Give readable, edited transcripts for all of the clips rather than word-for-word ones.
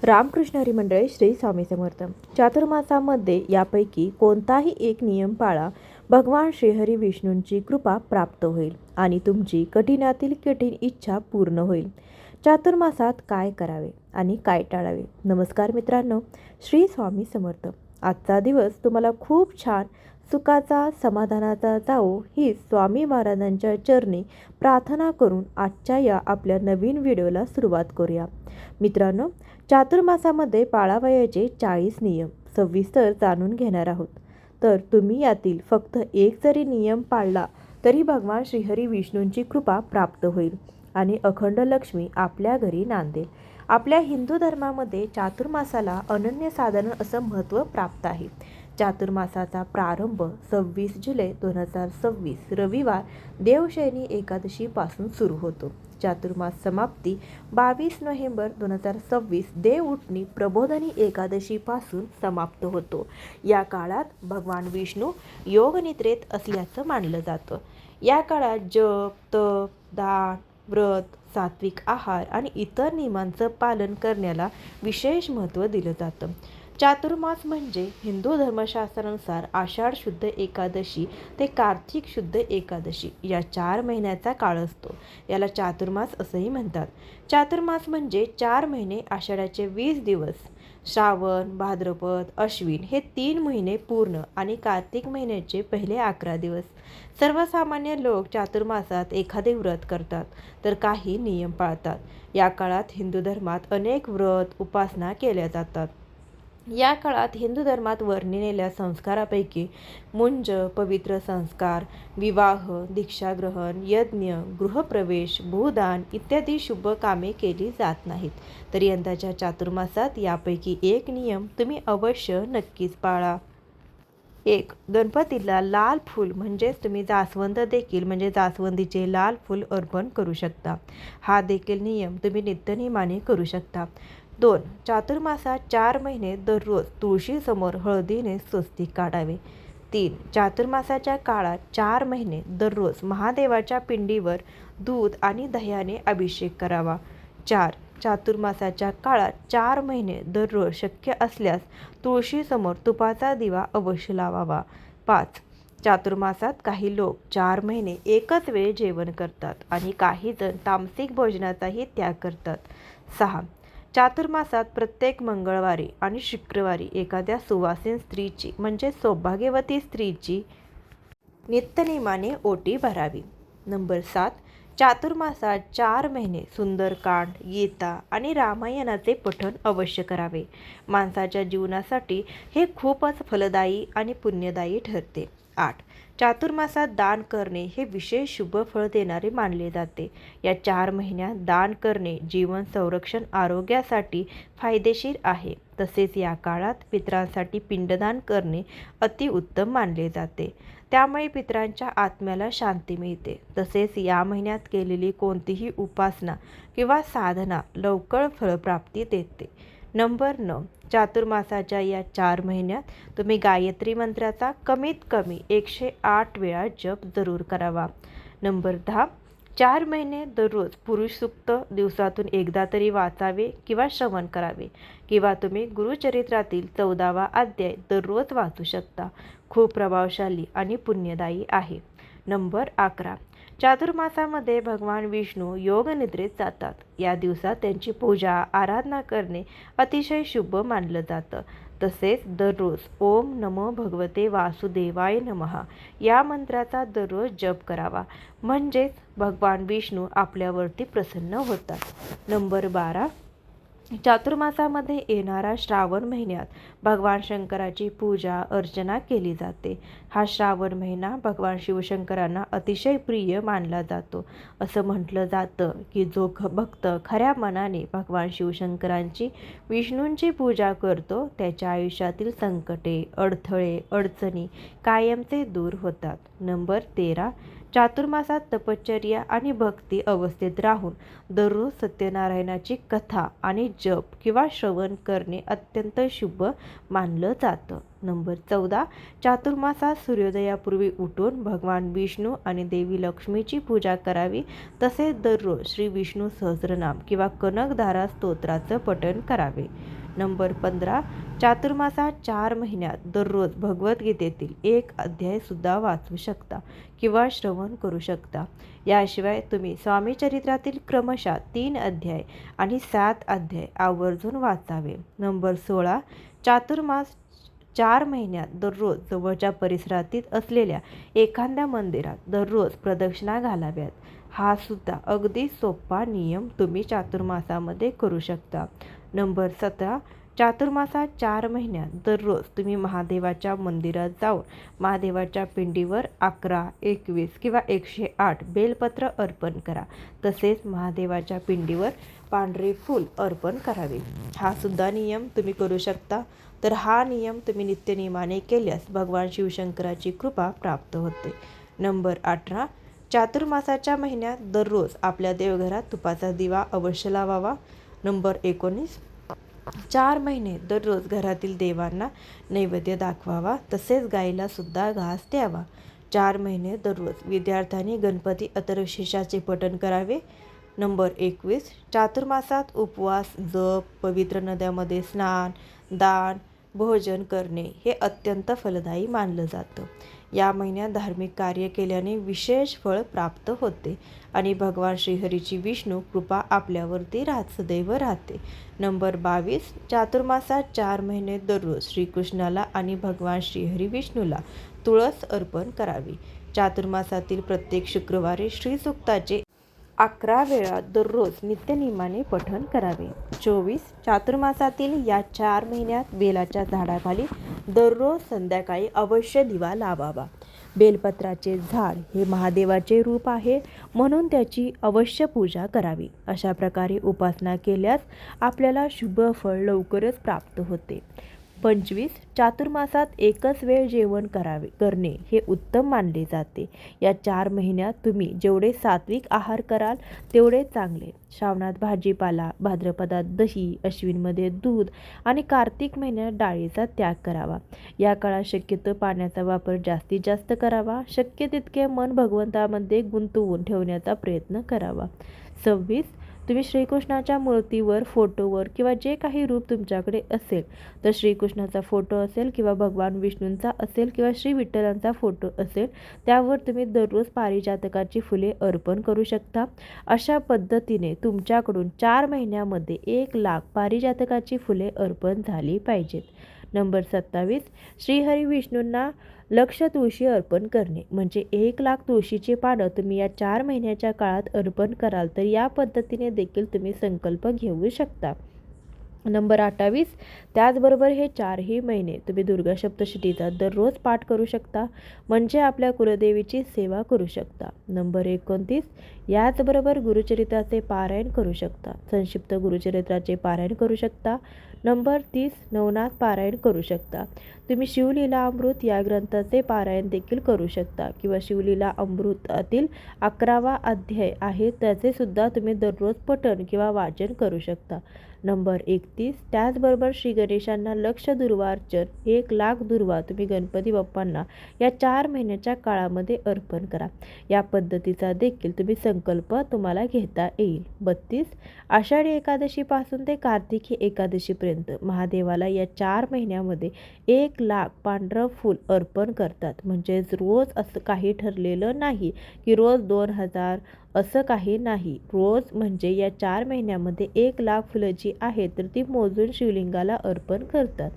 रामकृष्ण हरी मंडळी श्री स्वामी समर्थ. चातुर्मासामध्ये यापैकी कोणताही एक नियम पाळा, भगवान श्रीहरी विष्णूंची कृपा प्राप्त होईल आणि तुमची कठीणातील कठीण इच्छा पूर्ण होईल. चातुर्मासात काय करावे आणि काय टाळावे? नमस्कार मित्रांनो, श्री स्वामी समर्थ. आजचा दिवस तुम्हाला खूप छान सुखाचा, समाधानाचा जावो ही स्वामी महाराजांच्या चरणी प्रार्थना करून आजच्या या आपल्या नवीन व्हिडिओला सुरुवात करूया. मित्रांनो, चातुर्मासामध्ये पाळावयाचे 40 नियम सविस्तर जाणून घेणार आहोत. तर तुम्ही यातील फक्त एक जरी नियम पाळला तरी भगवान श्रीहरी विष्णूंची कृपा प्राप्त होईल आणि अखंड लक्ष्मी आपल्या घरी नांदेल. आपल्या हिंदू धर्मामध्ये चातुर्मासाला अनन्यसाधारण असं महत्त्व प्राप्त आहे. चातुर्मासाचा प्रारंभ 26 जुलै 2026 रविवार देवशयनी एकादशीपासून सुरू होतो. चातुर्मास समाप्ती 22 नोव्हेंबर 2026 देव उठणी प्रबोधनी एकादशीपासून समाप्त होतो. या काळात भगवान विष्णू योगनिद्रेत असल्याचं मानलं जातं. या काळात जप, तप, दान, व्रत, सात्विक आहार आणि इतर नियमांचं पालन करण्याला विशेष महत्त्व दिलं जातं. चातुर्मास म्हणजे हिंदू धर्मशास्त्रानुसार आषाढ शुद्ध एकादशी ते कार्तिक शुद्ध एकादशी या 4 महिन्याचा काळ असतो. याला चातुर्मास असंही म्हणतात. चातुर्मास म्हणजे 4 महिने, आषाढाचे 20 दिवस, श्रावण, भाद्रपद, अश्विन हे 3 महिने पूर्ण आणि कार्तिक महिन्याचे पहिले 11 दिवस. सर्वसामान्य लोक चातुर्मासात एखादे व्रत करतात तर काही नियम पाळतात. या काळात हिंदू धर्मात अनेक व्रत, उपासना केल्या जातात. या काळात हिंदू धर्मात वर्णिलेल्या संस्कारापैकी मुंज, पवित्र संस्कार, विवाह, दीक्षाग्रहण, यज्ञ, गृहप्रवेश, भूदान इत्यादी शुभ कामे केली जात नाहीत. तर यंदाच्या चातुर्मासात यापैकी एक नियम तुम्ही अवश्य नक्कीच पाळा. 1. गणपतीला लाल फूल म्हणजेच तुम्ही जास्वंद देखील म्हणजे जास्वंदीचे लाल फूल अर्पण करू शकता. हा देखील नियम तुम्ही नित्यनेमाने करू शकता. 2. चातुर्मासात 4 महिने दररोज तुळशीसमोर हळदीने स्वस्तिक काढावे. 3. चातुर्मासाच्या काळात 4 महिने दररोज महादेवाच्या पिंडीवर दूध आणि दह्याने अभिषेक करावा. 4. चातुर्मासाच्या काळात 4 महिने दररोज शक्य असल्यास तुळशीसमोर तुपाचा दिवा अवश्य लावावा. 5. चातुर्मासात काही लोक 4 महिने एकच वेळ जेवण करतात आणि काही जण तामसिक भोजनाचाही त्याग करतात. 6. चातुर्मासात प्रत्येक मंगळवारी आणि शुक्रवारी एखाद्या सुवासीन स्त्रीची म्हणजे सौभाग्यवती स्त्रीची नित्यनेमाने ओटी भरावी. नंबर 7. चातुर्मासात 4 महिने सुंदरकांड, गीता आणि रामायणाचे पठण अवश्य करावे. माणसाच्या जीवनासाठी हे खूपच फलदायी आणि पुण्यदायी ठरते. 8. चातुर्मासात दान करणे हे विशेष शुभ फळ देणारे मानले जाते. या 4 महिन्यात दान करणे जीवन संरक्षण आरोग्यासाठी फायदेशीर आहे. तसेच या काळात पितरांसाठी पिंडदान करणे अतिउत्तम मानले जाते. त्यामुळे पितरांच्या आत्म्याला शांती मिळते. तसेच या महिन्यात केलेली कोणतीही उपासना किंवा साधना लवकर फळप्राप्ती देते. नंबर 9. चातुर्मासाच्या या 4 महिन्यात तुम्ही गायत्री मंत्राचा कमीत कमी 108 वेळा जप जरूर करावा. नंबर 10. 4 महिने दररोज पुरुष सूक्त दिवसातून एकदा तरी वाचावे किंवा श्रवण करावे किंवा तुम्ही गुरुचरित्रातील 14वा अध्याय दररोज वाचू शकता. खूप प्रभावशाली आणि पुण्यदायी आहे. नंबर 11. चातुर्मासामध्ये भगवान विष्णू योगनिद्रेत जातात. या दिवसात त्यांची पूजा आराधना करणे अतिशय शुभ मानलं जातं. तसेच दररोज ओम नमो भगवते वासुदेवाय नमः या मंत्राचा दररोज जप करावा. म्हणजेच भगवान विष्णू आपल्यावरती प्रसन्न होतात. नंबर 12. चातुर्मासामध्ये येणारा श्रावण महिन्यात भगवान शंकराची पूजा अर्चना केली जाते. हा श्रावण महिना भगवान शिवशंकरांना अतिशय प्रिय मानला जातो. असं म्हटलं जातं की जो भक्त खऱ्या मनाने भगवान शिवशंकरांची, विष्णूंची पूजा करतो त्याच्या आयुष्यातील संकटे, अडथळे, अडचणी कायमचे दूर होतात. नंबर 13. चातुर्मासात तपश्चर्या आणि भक्ती अवस्थेत राहून दररोज सत्यनारायणाची कथा आणि जप किंवा श्रवण करणे अत्यंत शुभ मानलं जातं. नंबर 14, चातुर्मासात सूर्योदयापूर्वी उठून भगवान विष्णू आणि देवी लक्ष्मीची पूजा करावी. तसेच दररोज श्री विष्णू सहस्रनाम किंवा कनकधारा स्तोत्राचं पठण करावे. नंबर 15, चातुर्मासात 4 महिन्यात दररोज भगवद्गीतेतील एक अध्यायसुद्धा वाचू शकता किंवा श्रवण करू शकता. याशिवाय तुम्ही स्वामीचरित्रातील क्रमशः 3 अध्याय आणि 7 अध्याय आवर्जून वाचावे. नंबर 16, चातुर्मास 4 महिन्यात दररोज जवळच्या परिसरातील असलेल्या एखाद्या मंदिरात दररोज प्रदक्षिणा घालाव्यात. हा सुद्धा अगदी सोपा नियम तुम्ही चातुर्मासामध्ये करू शकता. नंबर 17, चातुर्मासात 4 महिन्यात दररोज तुम्ही महादेवाच्या मंदिरात जाऊन महादेवाच्या पिंडीवर 11, 21 किंवा 108 बेलपत्र अर्पण करा. तसेच महादेवाच्या पिंडीवर पांढरे फूल अर्पण करावे. हा सुद्धा नियम तुम्ही करू शकता. तर हा नियम तुम्ही नित्यनियमाने केल्यास भगवान शिवशंकराची कृपा प्राप्त होते. नंबर 18, चातुर्मासाच्या महिन्यात दररोज आपल्या देवघरात तुपाचा दिवा अवश्य लावावा. नंबर 19, 4 महिने दररोज घरातील देवांना नैवेद्य दाखवावा. तसेच गाईला सुद्धा घास द्यावा. 4 महिने दररोज विद्यार्थ्यांनी गणपती अथर्वशीर्षाचे पठण करावे. नंबर 21, चातुर्मासात उपवास, जप, पवित्र नद्यामध्ये स्नान, दान, भोजन करणे हे अत्यंत फलदायी मानलं जातं. या महिन्यात धार्मिक कार्य केल्याने विशेष फळ प्राप्त होते आणि भगवान श्रीहरीची विष्णू कृपा आपल्यावरती सदैव राहते. नंबर 22, चातुर्मासात 4 महिने दररोज श्रीकृष्णाला आणि भगवान श्रीहरी विष्णूला तुळस अर्पण करावी. चातुर्मासातील प्रत्येक शुक्रवारी श्रीसूक्ताचे 11 वेळा दररोज नित्यनियमाने पठण करावे. 24, चातुर्मासातील या 4 महिन्यात बेलाच्या झाडाखाली दररोज संध्याकाळी अवश्य दिवा लावावा. बेलपत्राचे झाड हे महादेवाचे रूप आहे म्हणून त्याची अवश्य पूजा करावी. अशा प्रकारे उपासना केल्यास आपल्याला शुभ फळ लवकरच प्राप्त होते. 25, चातुर्मासात एकच वेळ जेवण करणे हे उत्तम मानले जाते. या 4 महिन्यात तुम्ही जेवढे सात्विक आहार कराल तेवढे चांगले. श्रावणात भाजीपाला, भाद्रपदात दही, अश्विनमध्ये दूध आणि कार्तिक महिन्यात डाळीचा त्याग करावा. या काळात शक्यतो पाण्याचा वापर जास्तीत जास्त करावा. शक्य तितके मन भगवंतामध्ये गुंतवून ठेवण्याचा प्रयत्न करावा. 26, तुम्ही श्रीकृष्णाच्या मूर्तीवर, फोटोवर किंवा जे काही रूप तुमच्याकडे असेल तर श्रीकृष्णाचा फोटो असेल किंवा भगवान विष्णूंचा असेल किंवा श्री विठ्ठलांचा फोटो असेल त्यावर तुम्ही दररोज पारिजातकाची फुले अर्पण करू शकता. अशा पद्धतीने तुमच्याकडून 4 महिन्यामध्ये 1,00,000 पारिजातकाची फुले अर्पण झाली पाहिजेत. नंबर 27, श्रीहरी विष्णूंना लक्ष तुळशी अर्पण करणे म्हणजे 1,00,000 तुळशीची पानं तुम्ही या 4 महिन्याच्या काळात अर्पण कराल तर या पद्धतीने देखील तुम्ही संकल्प घेऊ शकता. नंबर 28, त्याचबरोबर हे 4ही महिने तुम्ही दुर्गा सप्तशतीचा दररोज पाठ करू शकता म्हणजे आपल्या कुलदेवीची सेवा करू शकता. नंबर 29, याचबरोबर गुरुचरित्राचे पारायण करू शकता. संक्षिप्त गुरुचरित्राचे पारायण करू शकता. नंबर 30, नवनाथ पारायण करू शकता. तुम्ही शिवलीला अमृत या ग्रंथाचे पारायण देखील करू शकता किंवा शिवलीला अमृतातील 11वा अध्याय आहे त्याचे सुद्धा तुम्ही दररोज पठण किंवा वाचन करू शकता. नंबर 31, त्याचबरोबर श्री गणेशांना लक्ष दुर्वार्चन 1,00,000 दुर्वा तुम्ही गणपती बाप्पांना या 4 महिन्याच्या काळामध्ये अर्पण करा. या पद्धतीचा देखील तुम्ही संकल्प तुम्हाला घेता येईल. 32, आषाढी एकादशीपासून ते कार्तिकी एकादशीपर्यंत महादेवाला या 4 महिन्यामध्ये 1,00,000 पांढरं फूल अर्पण करतात. म्हणजेच रोज असं काही ठरलेलं नाही की रोज 2,000 असं काही नाही. रोज म्हणजे या 4 महिन्यामध्ये 1,00,000 फुलं जी आहेत तर ती मोजून शिवलिंगाला अर्पण करतात.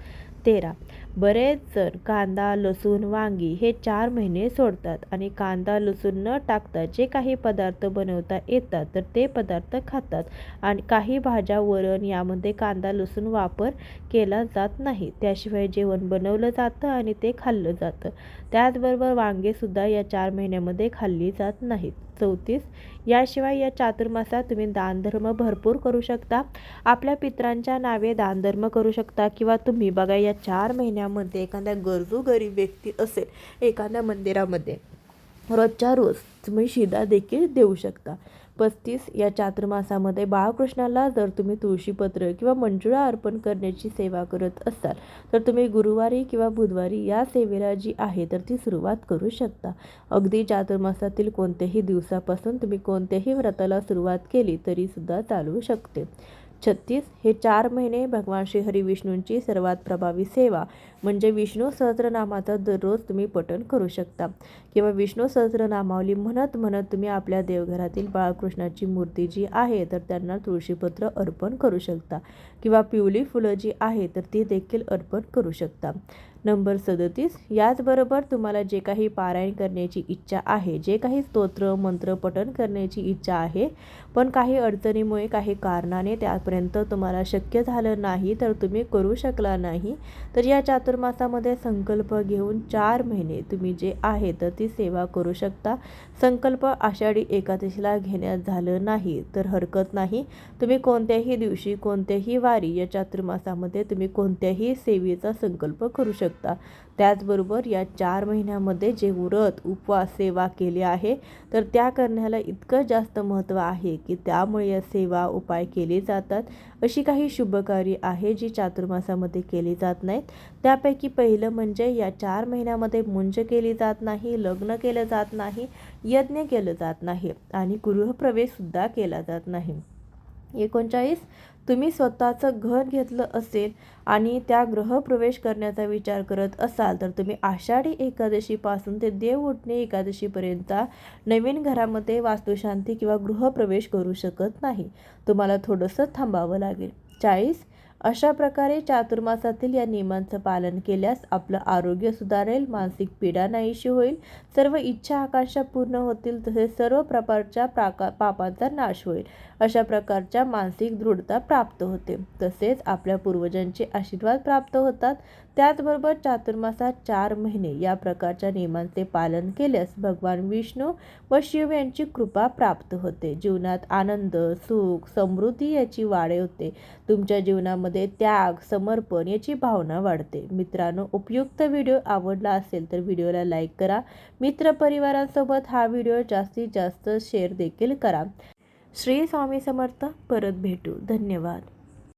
13, बरेच जण कांदा, लसूण, वांगी हे 4 महिने सोडतात आणि कांदा, लसूण न टाकता जे काही पदार्थ बनवता येतात तर ते पदार्थ खातात आणि काही भाज्या, वरण यामध्ये कांदा, लसूण वापर केला जात नाही. त्याशिवाय जेवण बनवलं जातं आणि ते खाल्लं जातं. त्याचबरोबर वांगेसुद्धा या 4 महिन्यामध्ये खाल्ली जात नाहीत. 34, याशिवाय या चातुर्मासात तुम्ही दानधर्म भरपूर करू शकता. आपल्या पितरांच्या नावे दानधर्म करू शकता किंवा तुम्ही बघा या 4 महिन्यामध्ये एखाद्या गरजू गरीब व्यक्ती असेल एखाद्या मंदिरामध्ये रोजच्या रोज तुम्ही शिदा देखील देऊ शकता. 35 या चातुर्मासामध्ये बाळकृष्णाला जर तुम्ही तुळशीपत्र किंवा मंजुळा अर्पण करण्याची सेवा करत असाल तर तुम्ही गुरुवारी किंवा बुधवारी या सेवेला जी आहे तर ती सुरुवात करू शकता. अगदी चातुर्मासातील कोणत्याही दिवसापासून तुम्ही कोणत्याही व्रताला सुरुवात केली तरी सुद्धा चालू शकते. 36 हे 4 महिने भगवान श्री हरी विष्णूंची सर्वात प्रभावी सेवा म्हणजे विष्णू सहस्रनामाचा दररोज तुम्ही पठण करू शकता किंवा विष्णू सहस्रनामावली म्हणत म्हणत तुम्ही आपल्या देवघरातील बाळकृष्णाची मूर्ती जी आहे तर त्यांना तुळशीपत्र अर्पण करू शकता किंवा पिवळी फुलं जी आहे तर ती देखील अर्पण करू शकता. नंबर 37 याचबरोबर तुम्हाला जे काही पारायण करण्याची इच्छा आहे, जे काही स्तोत्र मंत्र पठण करण्याची इच्छा आहे पण काही अडचणीमुळे काही कारणाने त्यापर्यंत तुम्हाला शक्य झालं नाही तर तुम्ही करू शकला नाही तर या चातुर्मासामध्ये संकल्प घेऊन 4 महिने तुम्ही जे आहे तर ती सेवा करू शकता. संकल्प आषाढी एकादशीला घेण्यात झालं नाही तर हरकत नाही. तुम्ही कोणत्याही दिवशी कोणत्याही वारी या चातुर्मासामध्ये तुम्ही कोणत्याही सेवेचा संकल्प करू शकता. त्याचबरोबर या 4 महिन्यामध्ये जे व्रत उपवास सेवा केले आहे तर त्या करण्याला इतकं जास्त महत्त्व आहे की त्यामुळे या सेवा उपाय केले जातात. अशी काही शुभकार्य आहे जी चातुर्मासामध्ये केली जात नाहीत. त्यापैकी पहिलं म्हणजे या 4 महिन्यामध्ये मुंज केली जात नाही, लग्न केलं जात नाही, यज्ञ केलं जात नाही आणि गृहप्रवेशसुद्धा केला जात नाही. 39 तुम्ही स्वतःचं घर घेतलं असेल आणि त्या गृहप्रवेश करण्याचा विचार करत असाल तर तुम्ही आषाढी एकादशीपासून ते देव उठणे एकादशीपर्यंत नवीन घरामध्ये वास्तुशांती किंवा गृहप्रवेश करू शकत नाही. तुम्हाला थोडंसं थांबावं लागेल. 40 अशा प्रकारे चातुर्मासातील या नियमांचं पालन केल्यास आपलं आरोग्य सुधारेल, मानसिक पीडा नाहीशी होईल, सर्व इच्छा आकांक्षा पूर्ण होतील, तसेच सर्व प्रकारच्या पापांचा नाश होईल. अशा प्रकारच्या मानसिक दृढता प्राप्त होते. तसेच आपल्या पूर्वजांचे आशीर्वाद प्राप्त होतात. त्याचबरोबर चातुर्मासात 4 महिने या प्रकारच्या नियमांचे पालन केल्यास भगवान विष्णू व शिव यांची कृपा प्राप्त होते. जीवनात आनंद, सुख, समृद्धी याची वाढ होते. तुमच्या जीवनामध्ये त्याग, समर्पण याची भावना वाढते. मित्रांनो, उपयुक्त व्हिडिओ आवडला असेल तर व्हिडिओला लाईक करा. मित्रपरिवारांसोबत हा व्हिडिओ जास्तीत जास्त शेअर देखील करा. श्री स्वामी समर्थ. परत भेटू. धन्यवाद.